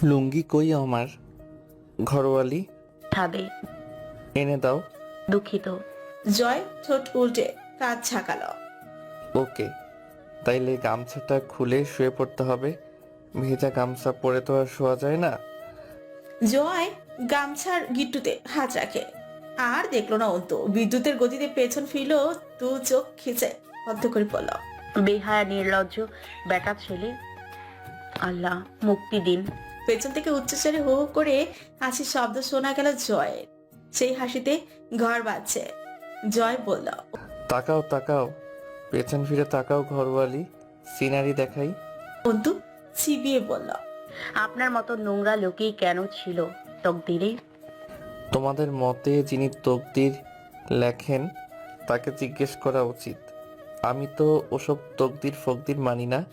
লুঙ্গি কই আমার? ঘরওয়ালি, ছাদে। এনে দাও। দুঃখিত। জয় ঠোঁট উল্টে কাজ ঝাঁকালো। ওকে, তাইলে গামছাটা খুলে শুয়ে পড়তে হবে। ভেজা গামছা পরে তো আর শোয়া যায় না। জয় গামছার গিট্টুতে হাত রাখে, আর দেখলো না অন্তু। বিদ্যুতের গতিতে পেছন ফিরল, দু চোখ খিচে বন্ধ করে পড়ল। বেহায়া নির্লজ্জ বেটা ছেলে। আল্লাহ মুক্তি দিন। পেছন থেকে উচ্চস্বরে হো হো করে হাসির শব্দ শোনা গেল জয়ের। সেই হাসিতে ঘর বাজছে। জয় বলল, তাকাও তাকাও, পেছন ফিরে তাকাও ঘরওয়ালি, সিনারি দেখাই। অন্তু চিবিয়ে বলল, আপনার মতো নোংরা লোকেই কেন ছিল তকদিরে? তোমাদের মতে যিনি তকদির লেখেন তাকে জিজ্ঞেস করা উচিত। আমি তো ওসব তকদির ফকদির মানি না।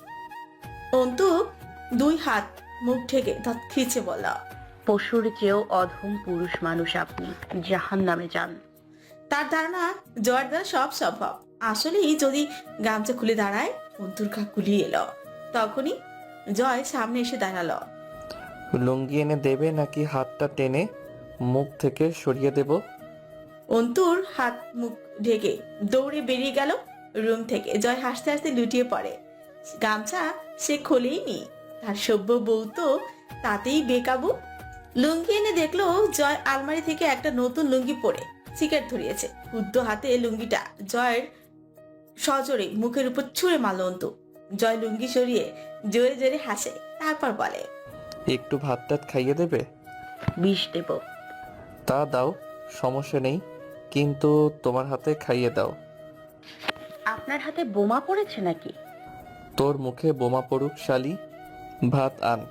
অন্তু দুই হাত মুখ ঢেকে দাঁত খিচে বলল, পশুর চেয়েও অধম পুরুষ মানুষ আপনি। জাহান্নামে যান। তার ধারণা জয়ের দ্বারা সব সম্ভব। আসলেই যদি গামছা খুলে দাঁড়ায়, অন্তুর গা গুলিয়ে এলো। তখনই জয় সামনে এসে দাঁড়ালো। লুঙ্গি এনে দেবে নাকি হাতটা টেনে মুখ থেকে সরিয়ে দেব? অন্তুর হাত মুখ ঢেকে দৌড়ে বেরিয়ে গেল রুম থেকে। জয় হাসতে হাসতে লুটিয়ে পড়ে। গামছা সে খোলেই নি, তার সভ্য বউ তো তাতেই বেকাবু। লুঙ্গি এনে দেখলো জয় আলমারি থেকে একটা নতুন লুঙ্গি পরে সিগারেট ধরিয়েছে। ক্ষুদ্র হাতে লুঙ্গিটা জয়ের সজোরে মুখের উপর ছুঁড়ে মারল অন্তু। জয় লুঙ্গি সরিয়ে জোরে জোরে হাসে, তারপর বলে, একটু ভাত টাত খাইয়ে দেবে? বিষ দেব। তা দাও, সমস্যা নেই, কিন্তু তোমার হাতে খাইয়ে দাও। আপনার হাতে বোমা পড়েছে নাকি? তোর মুখে বোমা পড়ুক শালি। ভাত আন।